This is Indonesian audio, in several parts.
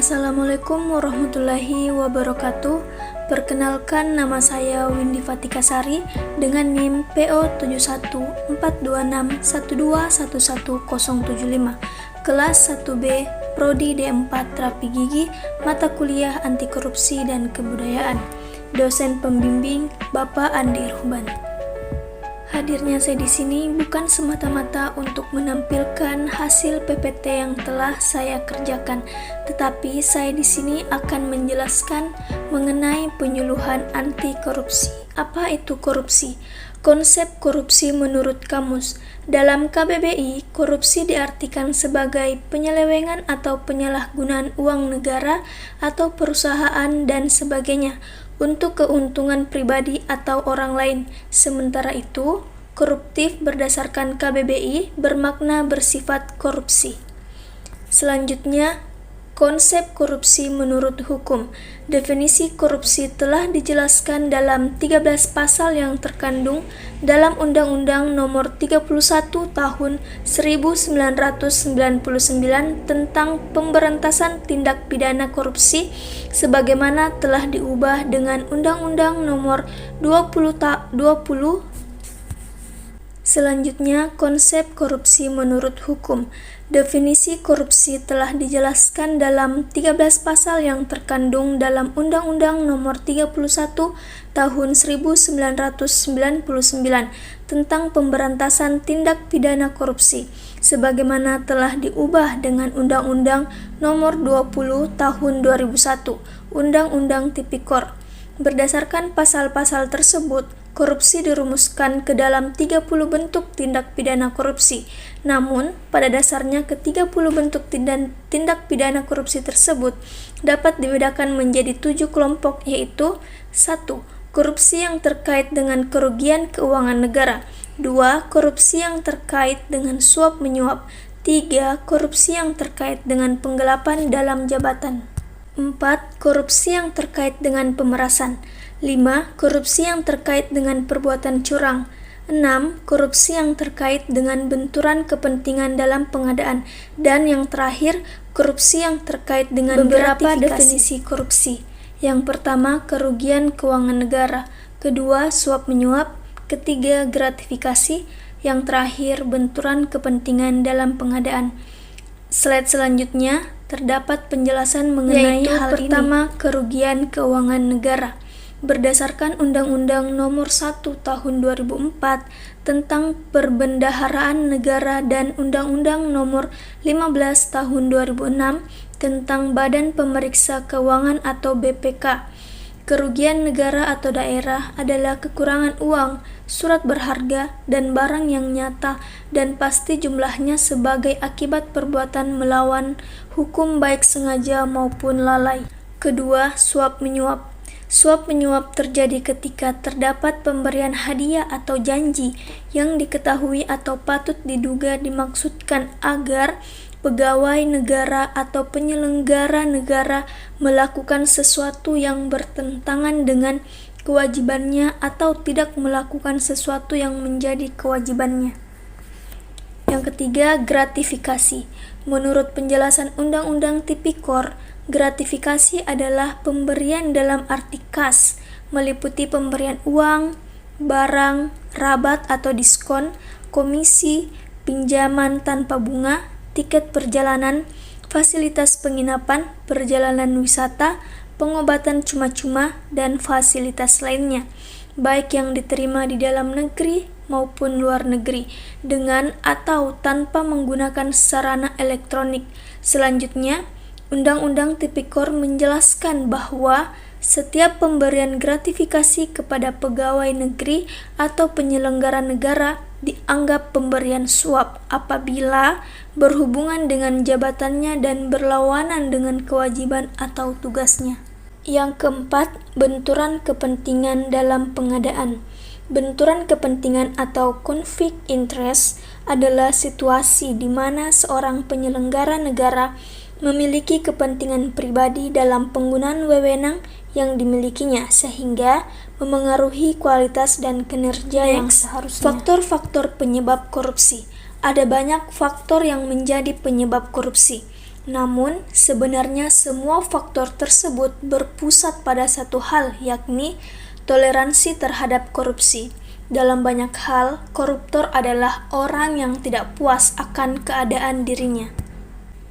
Assalamualaikum warahmatullahi wabarakatuh. Perkenalkan, nama saya Windy Fatika Sari dengan NIM PO 714261211075, kelas 1B, Prodi D4 Terapi Gigi, mata kuliah Anti Korupsi dan Kebudayaan. Dosen pembimbing Bapak Andi Ruhban. Hadirnya saya di sini bukan semata-mata untuk menampilkan hasil PPT yang telah saya kerjakan, tetapi saya di sini akan menjelaskan mengenai penyuluhan anti korupsi. Apa itu korupsi? Konsep korupsi menurut kamus. Dalam KBBI, korupsi diartikan sebagai penyelewengan atau penyalahgunaan uang negara atau perusahaan dan sebagainya untuk keuntungan pribadi atau orang lain. Sementara itu, koruptif berdasarkan KBBI bermakna bersifat korupsi. Selanjutnya, konsep korupsi menurut hukum. Definisi korupsi telah dijelaskan dalam 13 pasal yang terkandung dalam Undang-Undang Nomor 31 Tahun 1999 tentang Pemberantasan Tindak Pidana Korupsi sebagaimana telah diubah dengan Undang-Undang Nomor 20. Selanjutnya, konsep korupsi menurut hukum. Definisi korupsi telah dijelaskan dalam 13 pasal yang terkandung dalam Undang-Undang Nomor 31 Tahun 1999 tentang Pemberantasan Tindak Pidana Korupsi sebagaimana telah diubah dengan Undang-Undang Nomor 20 Tahun 2001, Undang-Undang Tipikor. Berdasarkan pasal-pasal tersebut, korupsi dirumuskan ke dalam 30 bentuk tindak pidana korupsi. Namun, pada dasarnya ke-30 bentuk tindak pidana korupsi tersebut dapat dibedakan menjadi 7 kelompok, yaitu 1. Korupsi yang terkait dengan kerugian keuangan negara. 2. Korupsi yang terkait dengan suap menyuap. 3. Korupsi yang terkait dengan penggelapan dalam jabatan. 4. Korupsi yang terkait dengan pemerasan. 5. Korupsi yang terkait dengan perbuatan curang. 6. Korupsi yang terkait dengan benturan kepentingan dalam pengadaan. Dan yang terakhir, korupsi yang terkait dengan beberapa definisi korupsi. Yang pertama, kerugian keuangan negara. Kedua, suap menyuap. Ketiga, gratifikasi. Yang terakhir, benturan kepentingan dalam pengadaan. Slide selanjutnya terdapat penjelasan mengenai hal ini. Pertama, kerugian keuangan negara. Berdasarkan Undang-Undang Nomor 1 Tahun 2004 tentang Perbendaharaan Negara dan Undang-Undang Nomor 15 Tahun 2006 tentang Badan Pemeriksa Keuangan atau BPK. Kerugian negara atau daerah adalah kekurangan uang, surat berharga, dan barang yang nyata dan pasti jumlahnya sebagai akibat perbuatan melawan hukum baik sengaja maupun lalai. Kedua, suap menyuap. Suap menyuap terjadi ketika terdapat pemberian hadiah atau janji yang diketahui atau patut diduga dimaksudkan agar pegawai negara atau penyelenggara negara melakukan sesuatu yang bertentangan dengan kewajibannya atau tidak melakukan sesuatu yang menjadi kewajibannya. Yang ketiga, gratifikasi. Menurut penjelasan Undang-Undang Tipikor, gratifikasi adalah pemberian dalam arti kas, meliputi pemberian uang, barang, rabat atau diskon, komisi, pinjaman tanpa bunga, tiket perjalanan, fasilitas penginapan, perjalanan wisata, pengobatan cuma-cuma, dan fasilitas lainnya, baik yang diterima di dalam negeri maupun luar negeri, dengan atau tanpa menggunakan sarana elektronik. Selanjutnya, Undang-Undang Tipikor menjelaskan bahwa setiap pemberian gratifikasi kepada pegawai negeri atau penyelenggara negara dianggap pemberian suap apabila berhubungan dengan jabatannya dan berlawanan dengan kewajiban atau tugasnya. Yang keempat, benturan kepentingan dalam pengadaan. Benturan kepentingan atau conflict interest adalah situasi di mana seorang penyelenggara negara memiliki kepentingan pribadi dalam penggunaan wewenang yang dimilikinya sehingga memengaruhi kualitas dan kinerja yang seharusnya. Faktor-faktor penyebab korupsi. Ada banyak faktor yang menjadi penyebab korupsi. Namun, sebenarnya semua faktor tersebut berpusat pada satu hal, yakni toleransi terhadap korupsi. Dalam banyak hal, koruptor adalah orang yang tidak puas akan keadaan dirinya.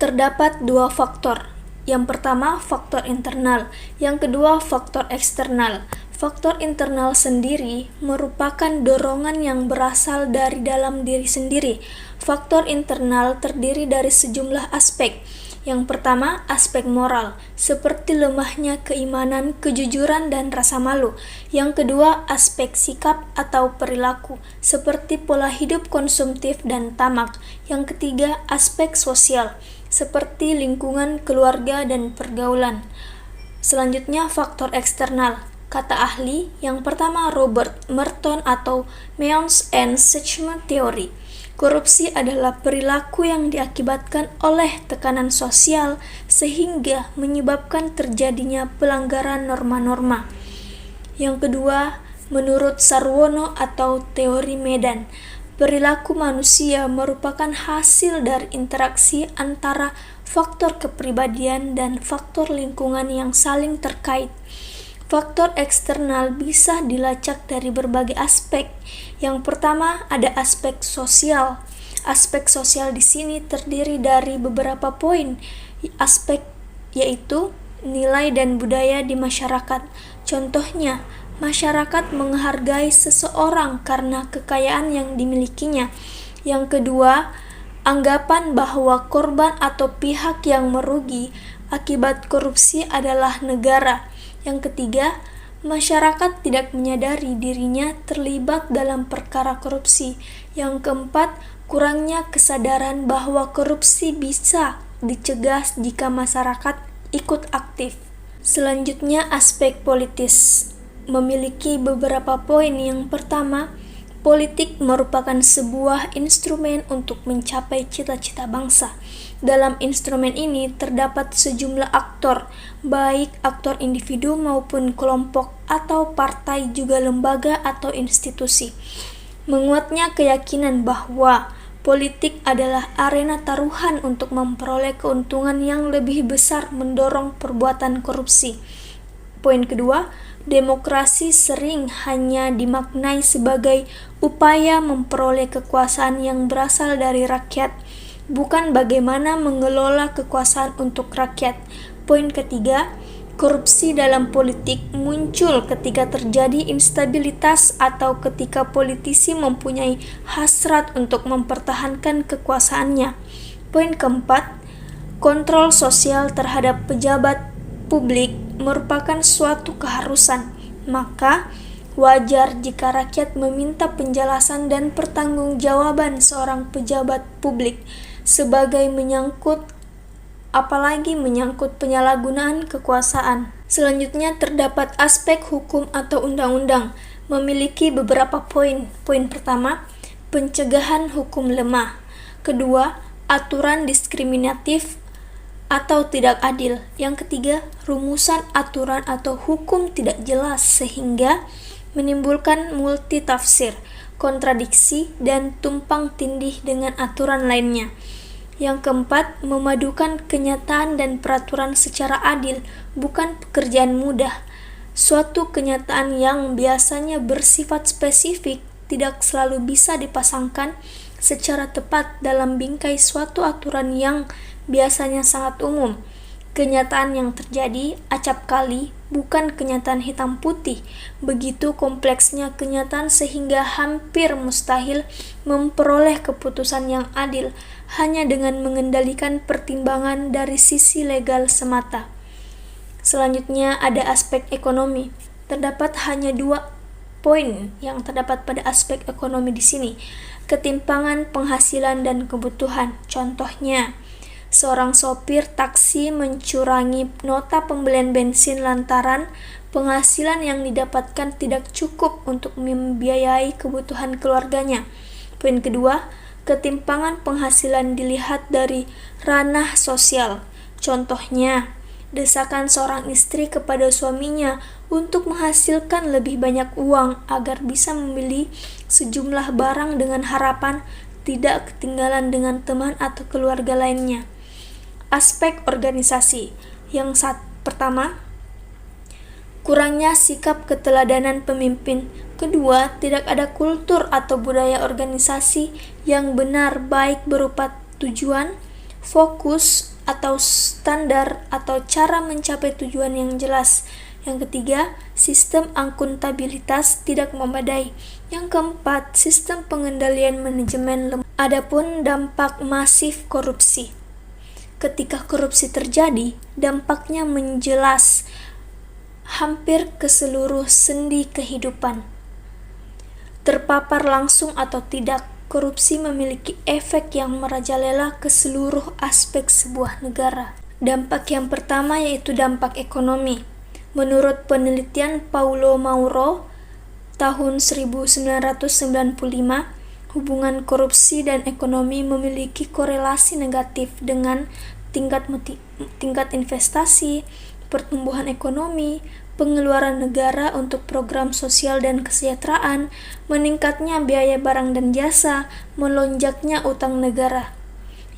Terdapat dua faktor. Yang pertama, faktor internal. Yang kedua, faktor eksternal. Faktor internal sendiri merupakan dorongan yang berasal dari dalam diri sendiri. Faktor internal terdiri dari sejumlah aspek. Yang pertama, aspek moral, seperti lemahnya keimanan, kejujuran, dan rasa malu. Yang kedua, aspek sikap atau perilaku, seperti pola hidup konsumtif dan tamak. Yang ketiga, aspek sosial, seperti lingkungan, keluarga, dan pergaulan. Selanjutnya, faktor eksternal. Kata ahli, yang pertama Robert Merton atau Means and Judgment Theory. Korupsi adalah perilaku yang diakibatkan oleh tekanan sosial sehingga menyebabkan terjadinya pelanggaran norma-norma. Yang kedua, menurut Sarwono atau teori Medan, perilaku manusia merupakan hasil dari interaksi antara faktor kepribadian dan faktor lingkungan yang saling terkait. Faktor eksternal bisa dilacak dari berbagai aspek. Yang pertama, ada aspek sosial. Aspek sosial di sini terdiri dari beberapa poin. Aspek yaitu nilai dan budaya di masyarakat. Contohnya, masyarakat menghargai seseorang karena kekayaan yang dimilikinya. Yang kedua, anggapan bahwa korban atau pihak yang merugi akibat korupsi adalah negara. Yang ketiga, masyarakat tidak menyadari dirinya terlibat dalam perkara korupsi. Yang keempat, kurangnya kesadaran bahwa korupsi bisa dicegah jika masyarakat ikut aktif. Selanjutnya, aspek politis memiliki beberapa poin. Yang pertama, politik merupakan sebuah instrumen untuk mencapai cita-cita bangsa. Dalam instrumen ini terdapat sejumlah aktor, baik aktor individu maupun kelompok atau partai, juga lembaga atau institusi. Menguatnya keyakinan bahwa politik adalah arena taruhan untuk memperoleh keuntungan yang lebih besar mendorong perbuatan korupsi. Poin kedua, demokrasi sering hanya dimaknai sebagai upaya memperoleh kekuasaan yang berasal dari rakyat, bukan bagaimana mengelola kekuasaan untuk rakyat. Poin ketiga, korupsi dalam politik muncul ketika terjadi instabilitas atau ketika politisi mempunyai hasrat untuk mempertahankan kekuasaannya. Poin keempat, kontrol sosial terhadap pejabat publik merupakan suatu keharusan. Maka, wajar jika rakyat meminta penjelasan dan pertanggungjawaban seorang pejabat publik sebagai apalagi menyangkut penyalahgunaan kekuasaan. Selanjutnya terdapat aspek hukum atau undang-undang, memiliki beberapa poin. Poin pertama, pencegahan hukum lemah. Kedua, aturan diskriminatif atau tidak adil. Yang ketiga, rumusan aturan atau hukum tidak jelas sehingga menimbulkan multitafsir, kontradiksi, dan tumpang tindih dengan aturan lainnya. Yang keempat, memadukan kenyataan dan peraturan secara adil bukan pekerjaan mudah. Suatu kenyataan yang biasanya bersifat spesifik tidak selalu bisa dipasangkan secara tepat dalam bingkai suatu aturan yang biasanya sangat umum. Kenyataan yang terjadi acap kali bukan kenyataan hitam putih. Begitu kompleksnya kenyataan sehingga hampir mustahil memperoleh keputusan yang adil hanya dengan mengendalikan pertimbangan dari sisi legal semata. Selanjutnya ada aspek ekonomi. Terdapat hanya 2 poin yang terdapat pada aspek ekonomi di sini. Ketimpangan penghasilan dan kebutuhan. Contohnya, seorang sopir taksi mencurangi nota pembelian bensin lantaran penghasilan yang didapatkan tidak cukup untuk membiayai kebutuhan keluarganya. Poin kedua, ketimpangan penghasilan dilihat dari ranah sosial. Contohnya, desakan seorang istri kepada suaminya untuk menghasilkan lebih banyak uang agar bisa membeli sejumlah barang dengan harapan tidak ketinggalan dengan teman atau keluarga lainnya. Aspek organisasi. Pertama, kurangnya sikap keteladanan pemimpin. Kedua, tidak ada kultur atau budaya organisasi yang benar, baik berupa tujuan, fokus, atau standar atau cara mencapai tujuan yang jelas. Yang ketiga, sistem akuntabilitas tidak memadai. Yang keempat, sistem pengendalian manajemen lemah. Adapun dampak masif korupsi. Ketika korupsi terjadi, dampaknya menjelas hampir ke seluruh sendi kehidupan. Terpapar langsung atau tidak, korupsi memiliki efek yang merajalela ke seluruh aspek sebuah negara. Dampak yang pertama yaitu dampak ekonomi. Menurut penelitian Paulo Mauro tahun 1995, hubungan korupsi dan ekonomi memiliki korelasi negatif dengan tingkat investasi, pertumbuhan ekonomi, pengeluaran negara untuk program sosial dan kesejahteraan, meningkatnya biaya barang dan jasa, melonjaknya utang negara.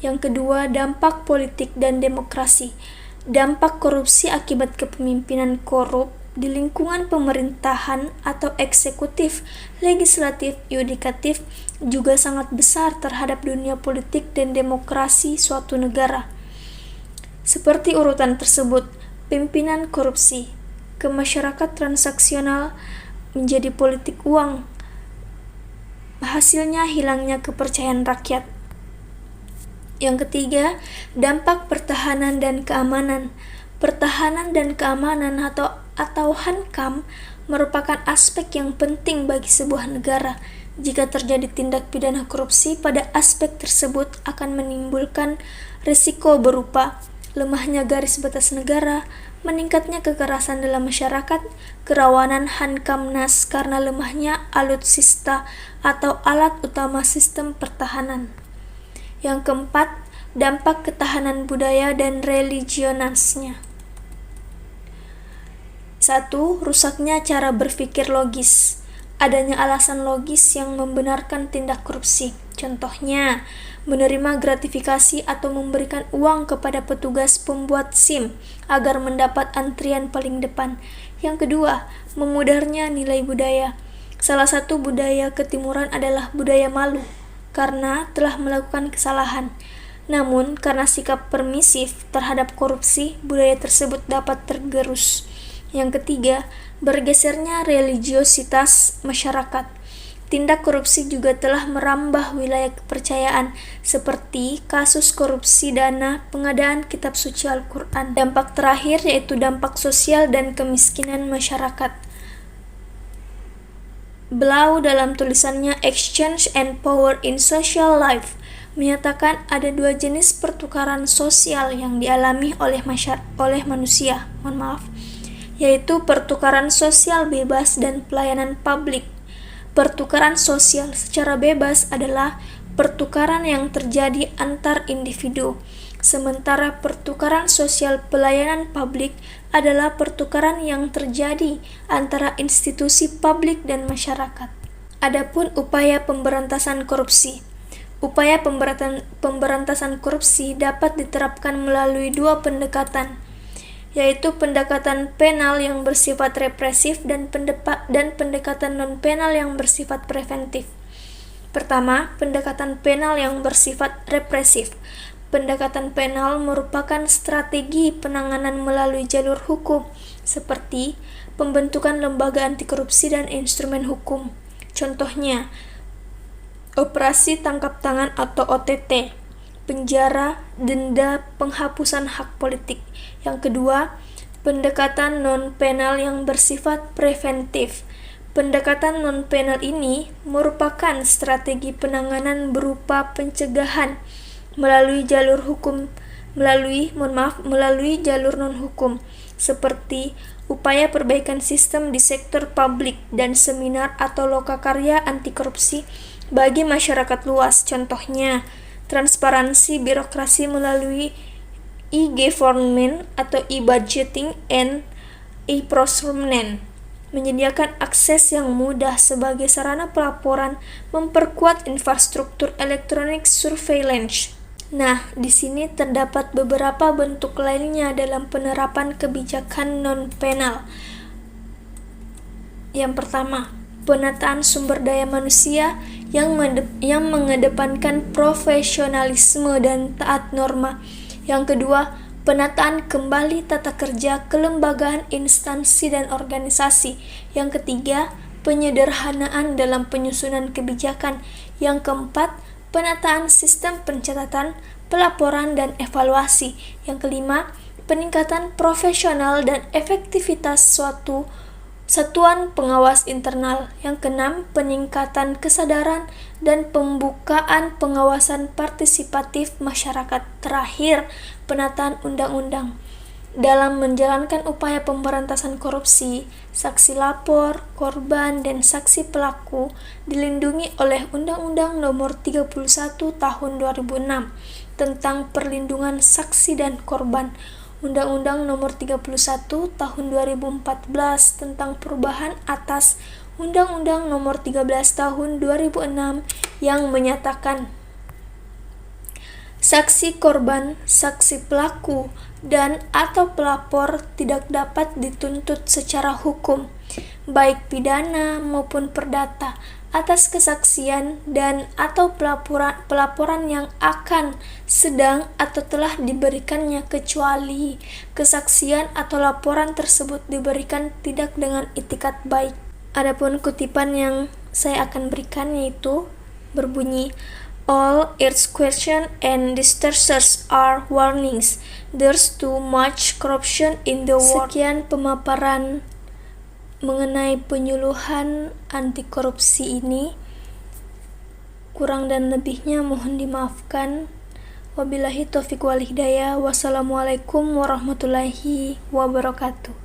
Yang kedua, dampak politik dan demokrasi. Dampak korupsi akibat kepemimpinan korup di lingkungan pemerintahan atau eksekutif, legislatif, yudikatif juga sangat besar terhadap dunia politik dan demokrasi suatu negara. Seperti urutan tersebut, pimpinan korupsi, ke masyarakat transaksional menjadi politik uang. Hasilnya hilangnya kepercayaan rakyat. Yang ketiga, dampak pertahanan dan keamanan. Pertahanan dan keamanan atau HANKAM merupakan aspek yang penting bagi sebuah negara. Jika terjadi tindak pidana korupsi pada aspek tersebut akan menimbulkan risiko berupa lemahnya garis batas negara, meningkatnya kekerasan dalam masyarakat, kerawanan HANKAMNAS karena lemahnya alutsista atau alat utama sistem pertahanan. Yang keempat, dampak ketahanan budaya dan religiousnya. 1. Rusaknya cara berpikir logis. Adanya alasan logis yang membenarkan tindak korupsi. Contohnya, menerima gratifikasi atau memberikan uang kepada petugas pembuat SIM agar mendapat antrian paling depan. Yang kedua, memudarnya nilai budaya. Salah satu budaya ketimuran adalah budaya malu, karena telah melakukan kesalahan. Namun, karena sikap permisif terhadap korupsi, budaya tersebut dapat tergerus. Yang ketiga, bergesernya religiositas masyarakat. Tindak korupsi juga telah merambah wilayah kepercayaan, seperti kasus korupsi dana pengadaan kitab suci Al-Quran. Dampak terakhir yaitu dampak sosial dan kemiskinan masyarakat. Blau dalam tulisannya Exchange and Power in Social Life menyatakan ada dua jenis pertukaran sosial yang dialami oleh manusia, yaitu pertukaran sosial bebas dan pelayanan publik. Pertukaran sosial secara bebas adalah pertukaran yang terjadi antar individu, sementara pertukaran sosial pelayanan publik adalah pertukaran yang terjadi antara institusi publik dan masyarakat. Adapun upaya pemberantasan korupsi. Upaya pemberantasan korupsi dapat diterapkan melalui dua pendekatan, yaitu pendekatan penal yang bersifat represif dan pendekatan non-penal yang bersifat preventif. Pertama, pendekatan penal yang bersifat represif. Pendekatan penal merupakan strategi penanganan melalui jalur hukum, seperti pembentukan lembaga anti korupsi dan instrumen hukum. Contohnya, operasi tangkap tangan atau OTT, penjara, denda, penghapusan hak politik. Yang kedua, pendekatan non-penal yang bersifat preventif. Pendekatan non-penal ini merupakan strategi penanganan berupa pencegahan melalui jalur non-hukum, seperti upaya perbaikan sistem di sektor publik dan seminar atau lokakarya anti korupsi bagi masyarakat luas. Contohnya, transparansi birokrasi melalui e-government atau e-budgeting and e-procurement, menyediakan akses yang mudah sebagai sarana pelaporan, memperkuat infrastruktur electronic surveillance Nah, di sini terdapat beberapa bentuk lainnya dalam penerapan kebijakan non-penal. Yang pertama, penataan sumber daya manusia yang mengedepankan profesionalisme dan taat norma. Yang kedua, penataan kembali tata kerja kelembagaan instansi dan organisasi. Yang ketiga, penyederhanaan dalam penyusunan kebijakan. Yang keempat, penataan sistem pencatatan, pelaporan, dan evaluasi. Yang kelima, peningkatan profesional dan efektivitas suatu satuan pengawas internal. Yang keenam, peningkatan kesadaran dan pembukaan pengawasan partisipatif masyarakat. Terakhir, penataan undang-undang. Dalam menjalankan upaya pemberantasan korupsi, saksi lapor, korban, dan saksi pelaku dilindungi oleh Undang-Undang Nomor 31 Tahun 2006 tentang perlindungan saksi dan korban, Undang-Undang Nomor 31 Tahun 2014 tentang perubahan atas Undang-Undang Nomor 13 Tahun 2006 yang menyatakan saksi korban, saksi pelaku, dan atau pelapor tidak dapat dituntut secara hukum, baik pidana maupun perdata, atas kesaksian dan atau pelaporan yang akan, sedang, atau telah diberikannya kecuali kesaksian atau laporan tersebut diberikan tidak dengan itikat baik. Adapun kutipan yang saya akan berikan yaitu berbunyi, all its questions and disasters are warnings. There's too much corruption in the world. Sekian pemaparan mengenai penyuluhan anti korupsi ini. Kurang dan lebihnya mohon dimaafkan. Wabillahi taufiq wal hidayah. Wassalamualaikum warahmatullahi wabarakatuh.